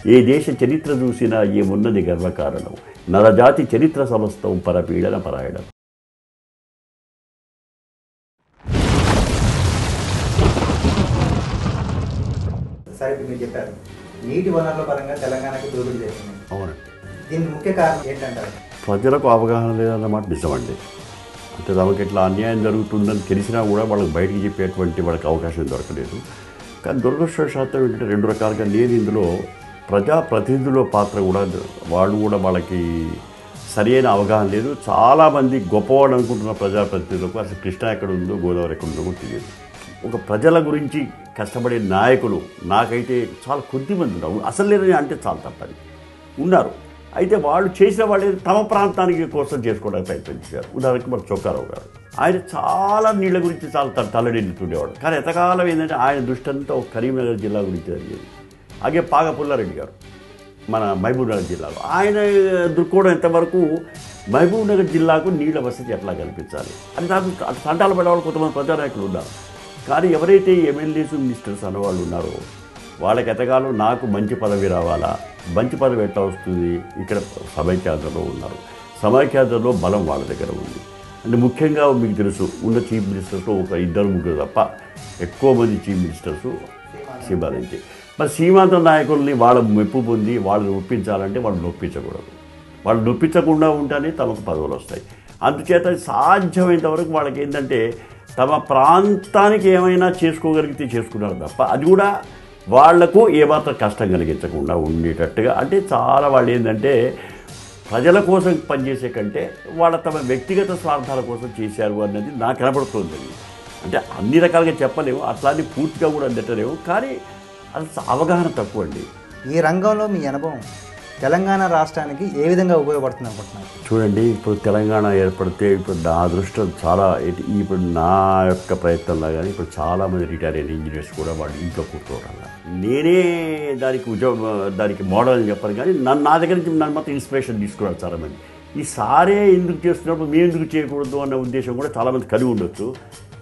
ఏ దేశ చరిత్ర చూసినా ఏమున్నది గర్వకారణం, నరజాతి చరిత్ర సమస్తం పరపీడన పరాయణం. సార్ ఇప్పుడు మీరు చెప్పారు నీటి వనరుల పరంగా తెలంగాణకి దోపిడీ చేస్తుంది. అవునండి. దీనికి ముఖ్య కారణం ఏంటంటారు? ప్రజలకు అవగాహన లేదన్నమాట నిజమండి. అంటే తమకు ఇట్లా అన్యాయం జరుగుతుందని తెలిసినా కూడా వాళ్ళకి బయటికి చెప్పేటువంటి వాళ్ళకి అవకాశం దొరకలేదు. కానీ దురదృష్టవశాత్తు ఏంటంటే రెండు రకాలుగా నేను ఇందులో ప్రజాప్రతినిధుల పాత్ర కూడా వాళ్ళు కూడా వాళ్ళకి సరైన అవగాహన లేదు. చాలామంది గొప్పవాడు అనుకుంటున్న ప్రజాప్రతినిధులకు అసలు కృష్ణ ఎక్కడ ఉందో గోదావరి ఎక్కడ ఉందో కూడా తెలియదు. ఒక ప్రజల గురించి కష్టపడే నాయకులు నాకైతే చాలా కొద్దిమంది ఉన్నారు. అసలు లేదని అంటే చాలా తప్పని ఉన్నారు. అయితే వాళ్ళు చేసిన వాళ్ళు తమ ప్రాంతానికి కోసం చేసుకోవడానికి ప్రయత్నించారు. ఉదాహరణకి మన చొక్కారావు గారు, ఆయన చాలా నీళ్ళ గురించి చాలా తల్లడిల్లుతుండేవాడు. కానీ ఎంతకాలం ఏంటంటే ఆయన దృష్టి అంతా ఒక కరీంనగర్ జిల్లా గురించి జరిగేది. అలాగే పాగ పుల్లారెడ్డి గారు మన మహబూబ్నగర్ జిల్లాలో, ఆయన దృక్కోవడం ఎంతవరకు మహబూబ్నగర్ జిల్లాకు నీళ్ళ వసతి ఎట్లా కల్పించాలి అని నాకు తంటాలు పడేవాళ్ళు కొంతమంది ప్రజానాయకులు ఉన్నారు. కానీ ఎవరైతే ఎమ్మెల్యేస్ మినిస్టర్స్ అన్నవాళ్ళు ఉన్నారో వాళ్ళకి ఎంతకాలం నాకు మంచి పదవి రావాలా, మంచి పదవి ఎట్లా వస్తుంది, ఇక్కడ సమైక్యాంధ్రలో ఉన్నారు. సమైక్యాంధ్రలో బలం వాళ్ళ దగ్గర ఉంది. అంటే ముఖ్యంగా మీకు తెలుసు ఉన్న చీఫ్ మినిస్టర్స్లో ఒక 2-3 తప్ప ఎక్కువ మంది చీఫ్ మినిస్టర్స్ సీమా నుంచి. మరి సీమాంధ్ర నాయకుల్ని వాళ్ళ మెప్పు పొంది వాళ్ళని ఒప్పించాలంటే వాళ్ళు నొప్పించకూడదు. వాళ్ళు నొప్పించకుండా ఉంటేనే తమకు పదవులు వస్తాయి. అందుచేత సాధ్యమైనంత వరకు వాళ్ళకి ఏంటంటే తమ ప్రాంతానికి ఏమైనా చేసుకోగలిగితే చేసుకున్నారు తప్ప అది కూడా వాళ్లకు ఏమాత్రం కష్టం కలిగించకుండా ఉండేటట్టుగా. అంటే చాలా వాళ్ళు ఏంటంటే ప్రజల కోసం పనిచేసే కంటే వాళ్ళ తమ వ్యక్తిగత స్వార్థాల కోసం చేశారు అన్నది నాకు కనపడుతుంది. అంటే అన్ని రకాలుగా చెప్పలేము, అట్లాంటి పూర్తిగా కూడా నెట్టలేము. కానీ అది అవగాహన తక్కువ అండి. ఈ రంగంలో మీ అనుభవం తెలంగాణ రాష్ట్రానికి ఏ విధంగా ఉపయోగపడుతుంది అనుకుంటున్నారు? చూడండి, ఇప్పుడు తెలంగాణ ఏర్పడితే ఇప్పుడు నా అదృష్టం చాలా, ఇప్పుడు నా యొక్క ప్రయత్నంలో కానీ ఇప్పుడు చాలామంది రిటైర్ అయిన ఇంజనీర్స్ కూడా వాళ్ళు ఇంట్లో కూర్చోవడం, నేనే దానికి మోడల్ అని చెప్పాను. కానీ నా దగ్గర నుంచి నన్ను మాత్రం ఇన్స్పిరేషన్ తీసుకున్నారు చాలామంది. ఈ సారే ఎందుకు చేస్తున్నప్పుడు మేము ఎందుకు చేయకూడదు అన్న ఉద్దేశం కూడా చాలామంది కలిగి ఉండొచ్చు.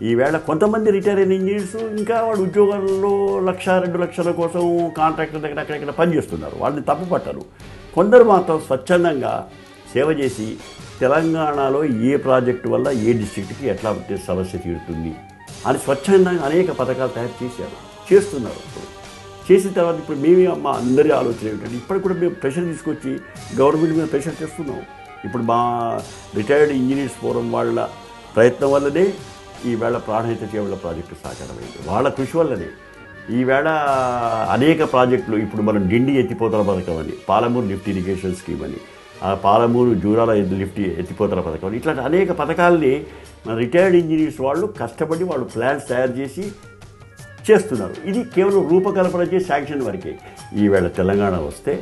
ఈవేళ కొంతమంది రిటైర్ అయిన ఇంజనీర్స్ ఇంకా వాళ్ళు ఉద్యోగాల్లో 1-2 లక్షల కోసం కాంట్రాక్టర్ దగ్గర అక్కడెక్కడ పనిచేస్తున్నారు. వాళ్ళని తప్పు పట్టరు. కొందరు మాత్రం స్వచ్ఛందంగా సేవ చేసి తెలంగాణలో ఏ ప్రాజెక్టు వల్ల ఏ డిస్ట్రిక్ట్కి ఎట్లా సమస్య తీరుతుంది అని స్వచ్ఛందంగా అనేక పథకాలు తయారు చేస్తున్నారు. చేసిన తర్వాత ఇప్పుడు మేమే మా అందరి ఆలోచన ఏమిటంటే ఇప్పటికి కూడా మేము ప్రెషర్ తీసుకొచ్చి గవర్నమెంట్ మీద ప్రెషర్ చేస్తున్నాం. ఇప్పుడు మా రిటైర్డ్ ఇంజనీర్స్ ఫోరం వాళ్ళ ప్రయత్నం వల్లనే ఈవేళ ప్రాణహిత చేవల ప్రాజెక్టు సాకారమైంది. వాళ్ళ కృషి వల్లనే ఈవేళ అనేక ప్రాజెక్టులు, ఇప్పుడు మనం డిండి ఎత్తిపోతల పథకం అని, పాలమూరు లిఫ్ట్ ఇరిగేషన్ స్కీమ్ అని, పాలమూరు జూరాల లిఫ్ట్ ఎత్తిపోతల పథకం అని, ఇట్లాంటి అనేక పథకాలని మన రిటైర్డ్ ఇంజనీర్స్ వాళ్ళు కష్టపడి వాళ్ళు ప్లాన్స్ తయారు చేసి చేస్తున్నారు. ఇది కేవలం రూపకల్పన చేసి శాంక్షన్ వరకే. ఈవేళ తెలంగాణ వస్తే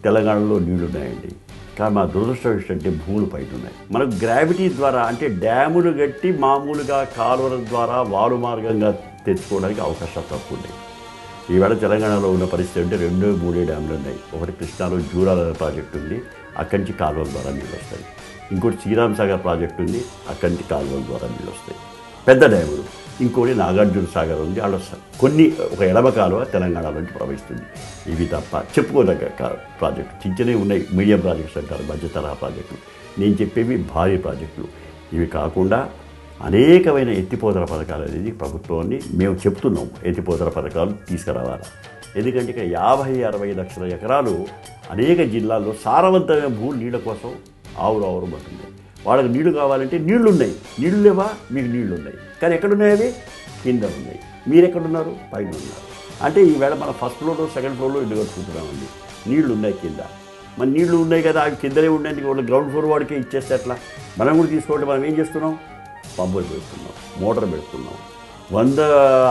తెలంగాణలో నీళ్లు ఉన్నాయండి. కానీ మా దురదృష్టం ఏంటంటే భూములు బయట ఉన్నాయి. మనకు గ్రావిటీ ద్వారా అంటే డ్యాములు కట్టి మామూలుగా కాలువల ద్వారా వాలు మార్గంగా తెచ్చుకోవడానికి అవకాశాలు తక్కువ ఉన్నాయి. ఈవేళ తెలంగాణలో ఉన్న పరిస్థితి అంటే 2-3 డ్యాములు ఉన్నాయి. ఒకటి కృష్ణాలో జూరాల ప్రాజెక్టు ఉంది, అక్కడి నుంచి కాలువల ద్వారా నీళ్ళు వస్తాయి. ఇంకోటి శ్రీరామ్ సాగర్ ప్రాజెక్టు ఉంది, అక్కడి నుంచి కాలువల ద్వారా నీళ్ళు వస్తాయి, పెద్ద డ్యాములు. ఇంకోటి నాగార్జున సాగర్ ఉంది, వాళ్ళు కొన్ని ఒక ఎడమ కాలువ తెలంగాణలోంచి ప్రవహిస్తుంది. ఇవి తప్ప చెప్పుకోదగ్గ ప్రాజెక్టు చిన్ననే ఉన్నాయి. మీడియం ప్రాజెక్ట్స్ అంటారు, మధ్య తరహా ప్రాజెక్టులు. నేను చెప్పేవి భారీ ప్రాజెక్టులు. ఇవి కాకుండా అనేకమైన ఎత్తిపోతల పథకాలు అనేది ప్రభుత్వాన్ని మేము చెప్తున్నాం. ఎత్తిపోతల పథకాలు తీసుకురావాలి. ఎందుకంటే ఇక్కడ 50-60 లక్షల ఎకరాలు అనేక జిల్లాల్లో సారవంతమైన భూములు నీళ్ళ కోసం ఆవురవుతుంది. వాళ్ళకి నీళ్లు కావాలంటే నీళ్లు ఉన్నాయి. నీళ్లు లేవా? మీకు నీళ్లు ఉన్నాయి, కానీ ఎక్కడున్నాయి? అవి కింద ఉన్నాయి. మీరు ఎక్కడున్నారు? పైన ఉన్నారు. అంటే ఈవేళ మన ఫస్ట్ ఫ్లోర్లో సెకండ్ ఫ్లోర్లో ఇల్లు కట్టుకుంటున్నామండి. నీళ్లు ఉన్నాయి కింద. మన నీళ్లు ఉన్నాయి కదా, అవి కిందనే ఉండడానికి వాళ్ళు గ్రౌండ్ ఫ్లోర్ వాడికే ఇచ్చేస్తే ఎట్లా? మనం కూడా తీసుకోండి. మనం ఏం చేస్తున్నాం? పంపులు పెడుతున్నాం, మోటార్ పెడుతున్నాం. 100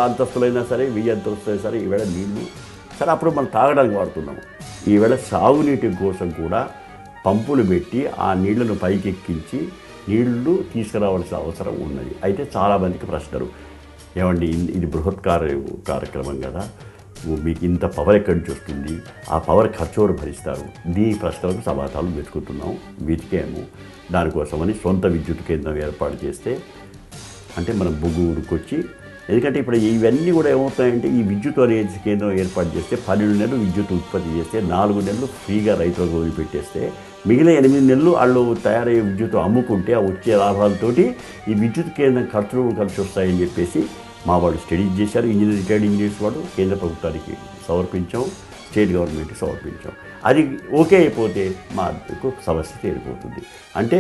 అంతస్తులైనా సరే, 1000 అంతస్తులైనా సరే ఈవేళ నీళ్లు సరే అప్పుడు మనం తాగడానికి వాడుతున్నాము. ఈవేళ సాగునీటి కోసం కూడా పంపులు పెట్టి ఆ నీళ్లను పైకెక్కించి నీళ్లు తీసుకురావాల్సిన అవసరం ఉన్నది. అయితే చాలామందికి ప్రశ్నలు, ఏమండి ఇది బృహత్ కార్యక్రమం కదా, మీకు ఇంత పవర్ ఎక్కడి నుంచి వస్తుంది, ఆ పవర్ ఖర్చు ఎవరు భరిస్తారు? దీని ప్రశ్నలకు సమాధానం వెతుకుతున్నాం, వెతికాము. దానికోసమని సొంత విద్యుత్ కేంద్రం ఏర్పాటు చేస్తే, అంటే మనం బొగ్గు ఉరుకొచ్చి ఎందుకంటే ఇప్పుడు ఇవన్నీ కూడా ఏమవుతాయంటే ఈ విద్యుత్ అనేది కేంద్రం ఏర్పాటు చేస్తే 12 నెలలు విద్యుత్ ఉత్పత్తి చేస్తే 4 నెలలు ఫ్రీగా రైతులకు వదిలిపెట్టేస్తే మిగిలిన 8 నెలలు వాళ్ళు తయారయ్యే విద్యుత్ అమ్ముకుంటే ఆ వచ్చే లాభాలతోటి ఈ విద్యుత్ కేంద్రం ఖర్చులు కలిసి వస్తాయని చెప్పేసి మా వాళ్ళు స్టడీస్ చేశారు. రిటైర్డ్ ఇంజనీర్స్ వాడు కేంద్ర ప్రభుత్వానికి సమర్పించాం, స్టేట్ గవర్నమెంట్కి సమర్పించాం. అది ఓకే అయిపోతే మాకు సమస్య తీరిపోతుంది. అంటే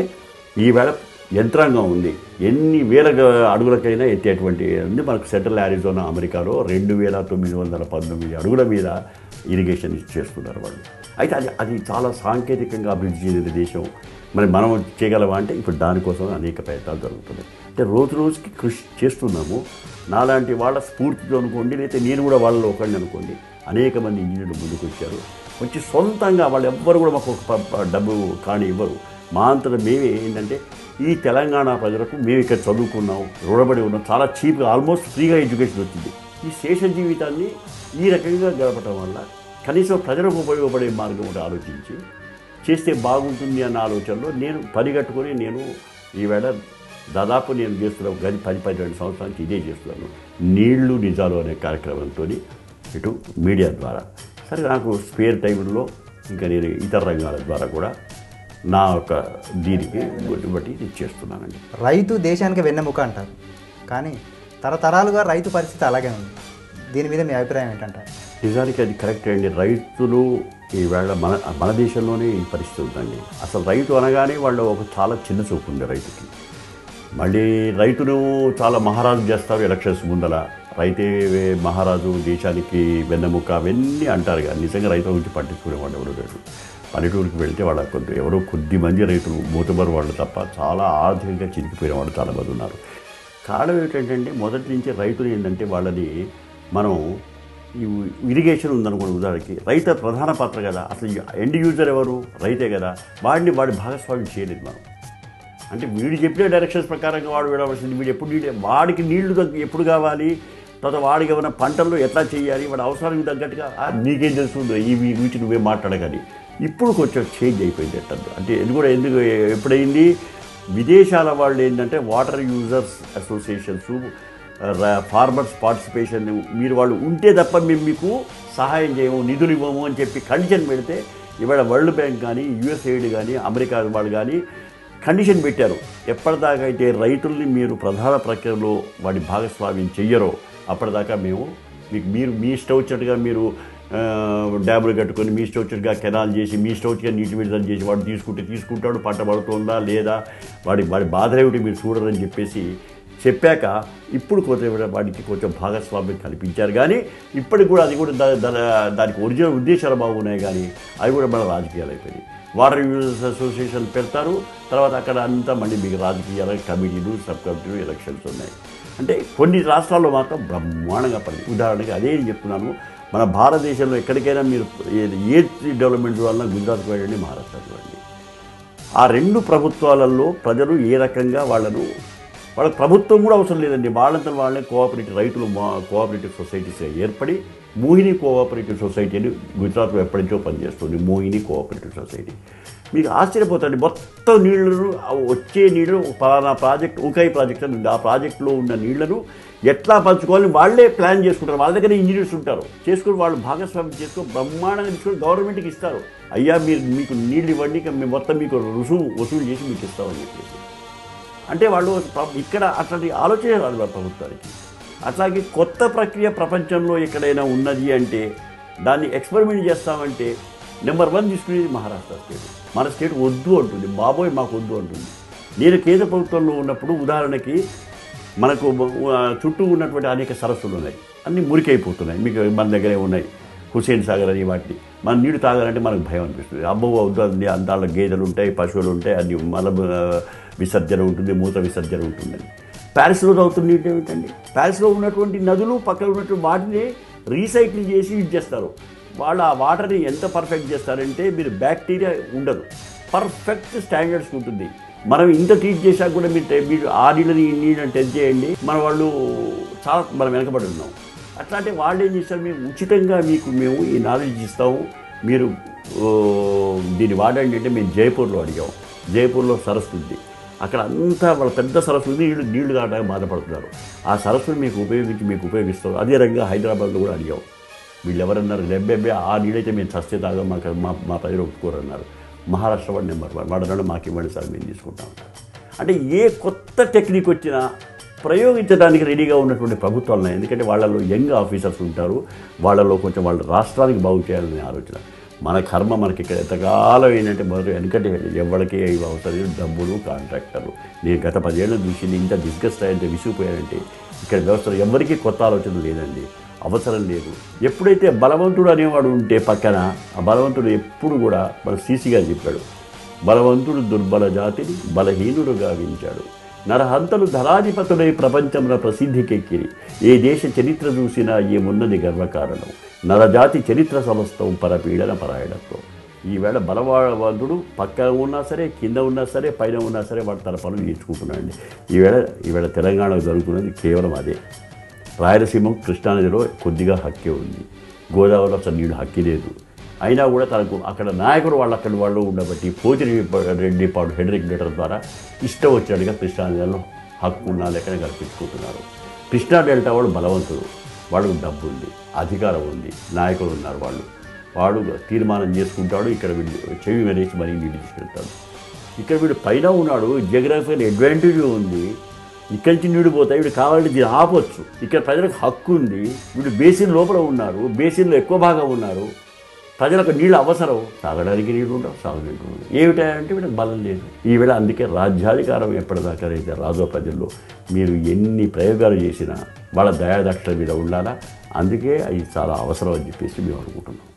ఈవేళ యంత్రాంగం ఉంది, ఎన్ని వేల అడుగులకైనా ఎత్తేటువంటి ఉంది. మనకు సెంట్రల్ అరిజోనా అమెరికాలో 2919 అడుగుల మీద ఇరిగేషన్ చేస్తున్నారు వాళ్ళు. అయితే అది చాలా సాంకేతికంగా అభివృద్ధి చెందిన దేశం. మరి మనం చేయగలమా అంటే ఇప్పుడు దానికోసం అనేక ప్రయత్నాలు జరుగుతున్నాయి. అంటే రోజు రోజుకి కృషి చేస్తున్నాము. నాలాంటి వాళ్ళ స్ఫూర్తితో అనుకోండి, లేకపోతే నేను కూడా వాళ్ళలో ఒకరిని అనుకోండి, అనేక మంది ఇంజనీర్లు ముందుకు వచ్చి సొంతంగా వాళ్ళు ఎవ్వరు కూడా మాకు ఒక డబ్బు కానీ ఇవ్వరు. మా అంతటా మేమే ఏంటంటే ఈ తెలంగాణ ప్రజలకు మేము ఇక్కడ చదువుకున్నాం, రుణపడి ఉన్నాం, చాలా చీప్గా ఆల్మోస్ట్ ఫ్రీగా ఎడ్యుకేషన్ వచ్చింది. ఈ శేష జీవితాన్ని ఈ రకంగా గడపటం వల్ల కనీసం ప్రజలకు ఉపయోగపడే మార్గం ఒకటి ఆలోచించి చేస్తే బాగుంటుంది అన్న ఆలోచనలో నేను పరిగట్టుకొని నేను ఈవేళ దాదాపు నేను చేస్తున్నాను 10-12 సంవత్సరాల నుంచి ఇదే చేస్తున్నాను. నీళ్లు నిజాలు అనే కార్యక్రమంతో ఇటు మీడియా ద్వారా సరే నాకు స్పేర్ టైంలో ఇంకా నేను ఇతర రంగాల ద్వారా కూడా నా యొక్క దీనికి బట్టి ఇది చేస్తున్నానండి. రైతు దేశానికి వెన్నెముక అంటారు, కానీ తరతరాలుగా రైతు పరిస్థితి అలాగే ఉంది. దీని మీద మీ అభిప్రాయం ఏంటంటారు? నిజానికి అది కరెక్ట్ అండి. రైతులు ఈవేళ మన దేశంలోనే ఈ పరిస్థితి ఉందండి. అసలు రైతు అనగానే వాళ్ళు ఒక చాలా చిన్న చూపు ఉంది రైతుకి. మళ్ళీ రైతును చాలా మహారాజు చేస్తారు ఎలక్షన్స్ ముందల. రైతే మహారాజు, దేశానికి వెన్నెముక అవన్నీ అంటారు. కానీ నిజంగా రైతుల గురించి పట్టించుకునేవాళ్ళు ఎవరు లేరు. పల్లెటూరుకి వెళ్తే వాళ్ళ ఎవరో కొద్ది మంది రైతులు మూతబరు వాళ్ళు తప్ప చాలా ఆర్థికంగా చిరిగిపోయిన వాళ్ళు చాలామంది ఉన్నారు. కారణం ఏంటంటే మొదటి నుంచి రైతులు ఏంటంటే వాళ్ళని మనం ఈ ఇరిగేషన్ ఉందనుకోండి, ఉదాహరణకి రైతు ప్రధాన పాత్ర కదా. అసలు ఎండ్ యూజర్ ఎవరు? రైతే కదా. వాడి భాగస్వామ్యం చేయలేదు మనం. అంటే వీడు చెప్పిన డైరెక్షన్స్ ప్రకారంగా వాడు విడవలసింది. వీడు ఎప్పుడు వాడికి నీళ్లు ఎప్పుడు కావాలి, తర్వాత వాడికి ఏమైనా పంటల్లో ఎట్లా చేయాలి, వాడి అవసరానికి తగ్గట్టుగా నీకేం తెలుస్తుంది ఈ వీటి నువ్వే మాట్లాడగాని. ఇప్పుడు కొంచెం చేంజ్ అయిపోయింది అంటే ఎందుకు ఎప్పుడైంది విదేశాల వాళ్ళు ఏంటంటే water users associations, farmers participation మీరు వాళ్ళు ఉంటే తప్ప మేము మీకు సహాయం చేయము, నిధులు ఇవ్వము అని చెప్పి కండిషన్ పెడితే ఇవాళ వరల్డ్ బ్యాంక్ కానీ యూఎస్ఐడి కానీ అమెరికా వాళ్ళు కానీ కండిషన్ పెట్టారు. ఎప్పటిదాకా అయితే రైతుల్ని మీరు ప్రధాన ప్రక్రియలో వాడి భాగస్వామ్యం చెయ్యరో అప్పటిదాకా మేము మీరు మీ ఇష్టం వచ్చినట్టుగా మీరు డ్యాములు కట్టుకొని మీ ఇష్టం వచ్చినట్టుగా కెనాల్ చేసి మీ ఇష్టం వచ్చిగా నీటి విడుదల చేసి వాడు తీసుకుంటాడు, పంట పడుతుందా లేదా, వాడి బాధలేమిటి మీరు చూడరని చెప్పేసి చెప్పాక ఇప్పుడు వాడికి కొంచెం భాగస్వామ్యం కల్పించారు. కానీ ఇప్పటికి కూడా అది కూడా దానికి ఒరిజినల్ ఉద్దేశాలు బాగున్నాయి, కానీ అవి కూడా మన రాజకీయాలు అయిపోయినాయి. వాటర్ యూజర్స్ అసోసియేషన్ పెడతారు, తర్వాత అక్కడ అంతా మళ్ళీ మీకు రాజకీయాల కమిటీలు, సబ్ కమిటీలు, ఎలక్షన్స్ ఉన్నాయి. అంటే కొన్ని రాష్ట్రాల్లో మాత్రం బ్రహ్మాండంగా పడింది. ఉదాహరణకి అదే చెప్తున్నాను, మన భారతదేశంలో ఎక్కడికైనా మీరు ఏ డెవలప్మెంట్ వల్ల గుజరాత్కి వెళ్ళండి, మహారాష్ట్రకి వెళ్ళండి, ఆ రెండు ప్రభుత్వాలలో ప్రజలు ఏ రకంగా వాళ్ళకి ప్రభుత్వం కూడా అవసరం లేదండి. వాళ్ళంతా వాళ్ళే కోఆపరేటివ్ రైతులు కోఆపరేటివ్ సొసైటీస్గా ఏర్పడి మోహిని కోఆపరేటివ్ సొసైటీ అని గుజరాత్లో ఎప్పటి నుంచో పనిచేస్తుంది. Mohini cooperative society. మీకు ఆశ్చర్యపోతుంది, మొత్తం నీళ్లను వచ్చే నీళ్లు పలానా ప్రాజెక్ట్ ఉకాయి ప్రాజెక్ట్ అని ఉంది, ఆ ప్రాజెక్టులో ఉన్న నీళ్లను ఎట్లా పంచుకోవాలని వాళ్ళే ప్లాన్ చేసుకుంటారు. వాళ్ళ దగ్గర ఇంజనీర్స్ ఉంటారు, చేసుకుని వాళ్ళు భాగస్వామ్యం చేసుకుని బ్రహ్మాండంగా తీసుకొని గవర్నమెంట్కి ఇస్తారు. అయ్యా మీకు నీళ్ళు ఇవ్వండి, మేము మొత్తం మీకు వసూలు చేసి మీకు ఇస్తామని చెప్పేసి. అంటే వాళ్ళు ఇక్కడ అట్లాంటి ఆలోచన రాదు వాళ్ళ ప్రభుత్వానికి. అట్లాగే కొత్త ప్రక్రియ ప్రపంచంలో ఎక్కడైనా ఉన్నది అంటే దాన్ని ఎక్స్పెరిమెంట్ చేస్తామంటే నెంబర్ 1 తీసుకునేది మహారాష్ట్ర స్టేట్. మన స్టేట్ వద్దు అంటుంది, బాబోయ్ మాకు వద్దు అంటుంది. నేను కేంద్ర ప్రభుత్వంలో ఉన్నప్పుడు ఉదాహరణకి మనకు చుట్టూ ఉన్నటువంటి అనేక సరస్సులు ఉన్నాయి, అన్నీ మురికైపోతున్నాయి. మీకు మన దగ్గరే ఉన్నాయి హుస్సేన్ సాగర్ అని, వాటిని మన నీళ్ళు తాగాలంటే మనకు భయం అనిపిస్తుంది. అబ్బో వద్దు అండి, అంతాళ్ళ గేదెలు ఉంటాయి, పశువులు ఉంటాయి, అన్ని మల విసర్జన ఉంటుంది, మూత విసర్జన ఉంటుందని. ప్యారిస్లో తాగుతున్న నీళ్ళు ఏమిటండి? ప్యారిస్లో ఉన్నటువంటి నదులు పక్కన ఉన్నటువంటి వాటిని రీసైకిల్ చేసి యూజ్ చేస్తారు. వాళ్ళు ఆ వాటర్ని ఎంత పర్ఫెక్ట్ చేస్తారంటే మీరు బ్యాక్టీరియా ఉండదు, పర్ఫెక్ట్ స్టాండర్డ్స్ ఉంటుంది. మనం ఇంత ట్రీట్ చేశాక కూడా మీరు ఆ నీళ్ళని ఈ నీళ్ళని టెస్ట్ చేయండి, వాళ్ళు చాలా మనం వెనకబడి ఉన్నాం. అట్లాంటి వాళ్ళు ఏం చేస్తారు, మేము ఉచితంగా మేము ఈ నాలెడ్జ్ ఇస్తాము, మీరు దీన్ని వాడండి అంటే మేము జైపూర్లో అడిగాము. జైపూర్లో సరస్సు ఉంది, అక్కడ అంతా వాళ్ళ పెద్ద సరస్సు నీళ్లు కావడానికి బాధపడుతున్నారు. ఆ సరస్సును మీకు ఉపయోగిస్తారు. అదే రకంగా హైదరాబాద్లో కూడా అడిగాం. వీళ్ళు ఎవరన్నారు, రెబ్బెబ్బే ఆ నీళ్ళైతే మేము చస్తే తాగా మా ప్రజలు ఒప్పుకోరన్నారు. మహారాష్ట్ర వాడు నెంబర్ 1 వాడన్నాడు, మాకు ఇవ్వండి సార్ మేము తీసుకుంటాం. అంటే ఏ కొత్త టెక్నిక్ వచ్చినా ప్రయోగించడానికి రెడీగా ఉన్నటువంటి ప్రభుత్వాలు ఉన్నాయి. ఎందుకంటే వాళ్ళలో యంగ్ ఆఫీసర్స్ ఉంటారు, వాళ్ళలో కొంచెం వాళ్ళ రాష్ట్రానికి బాగు చేయాలనే ఆలోచన. మన కర్మ మనకి ఇక్కడ ఎంతకాలం ఏంటంటే మొదటి ఎందుకంటే ఎవరికి ఇవి అవసరం డబ్బులు, కాంట్రాక్టర్లు. నేను గత 10 ఏళ్ళు చూసి ఇంత డిస్కస్ అయ్యంటే విసిగిపోయానంటే ఇక్కడ వ్యవస్థలో ఎవరికీ కొత్త ఆలోచన లేదండి, అవసరం లేదు. ఎప్పుడైతే బలవంతుడు అనేవాడు ఉంటే పక్కన, ఆ బలవంతుడు ఎప్పుడు కూడా మన సీసీగా చెప్పాడు, బలవంతుడు దుర్బల జాతిని బలహీనుడు గావించాడు. నరహంతలు ధనాధిపతులై ప్రపంచంలో ప్రసిద్ధికెక్కిరి. ఏ దేశ చరిత్ర చూసినా ఏమున్నది గర్వకారణం. నరజాతి చరిత్ర సమస్తం పరపీడన పరాయణత్వం. ఈవేళ బలవంతుడు పక్కన ఉన్నా సరే, కింద ఉన్నా సరే, పైన ఉన్నా సరే వాడు తన పనులు నేర్చుకుంటున్నాడండి. ఈవేళ తెలంగాణకు జరుగుతున్నది కేవలం అదే. రాయలసీమ కృష్ణానదిలో కొద్దిగా హక్కే ఉంది, గోదావరిలో అసలు నీళ్ళు హక్కి లేదు. అయినా కూడా తనకు అక్కడ నాయకుడు వాళ్ళు ఉండబట్టి పోతిరెడ్డిపాడు హెడ్ రెగ్యులేటర్ ద్వారా ఇష్టం వచ్చినట్టుగా కృష్ణానదిలో హక్కు ఉన్నా లెక్కనే కల్పించుకుంటున్నారు. కృష్ణా డెల్టా వాడు బలవంతుడు, వాడికి డబ్బు ఉంది, అధికారం ఉంది, నాయకులు ఉన్నారు. వాడు తీర్మానం చేసుకుంటాడు. ఇక్కడ వీడు చెవి మెరేసి మరీ నీళ్ళు తీసుకెళ్తాడు. ఇక్కడ వీడు పైన ఉన్నాడు, జియోగ్రఫికల్ అడ్వాంటేజ్ ఉంది, ఇక్కడి నుంచి నీళ్ళు పోతాయి, వీడు కావాలంటే దీన్ని ఆపొచ్చు. ఇక్కడ ప్రజలకు హక్కు ఉంది, వీడు బేసిన్ లోపల ఉన్నారు, బేసిన్లో ఎక్కువ భాగం ఉన్నారు. ప్రజలకు నీళ్ళు అవసరం, తాగడానికి నీళ్ళు ఉండవు, సాగునీళ్ళు ఉండవు. ఏమిటంటే వీళ్ళకి బలం లేదు. ఈవేళ అందుకే రాజ్యాధికారం ఎప్పటిదాకా అయితే రాజో ప్రజల్లో మీరు ఎన్ని ప్రయోగాలు చేసినా వాళ్ళ దయాదక్షల మీద ఉండాలా. అందుకే అది చాలా అవసరం అని చెప్పేసి మేము అనుకుంటున్నాం.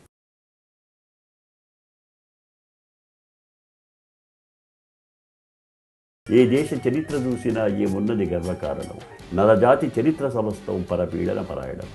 ఏ దేశ చరిత్ర చూసినా ఏమున్నది గర్వకారణం. నరజాతి చరిత్ర సమస్తం పరపీడన పరాయణం.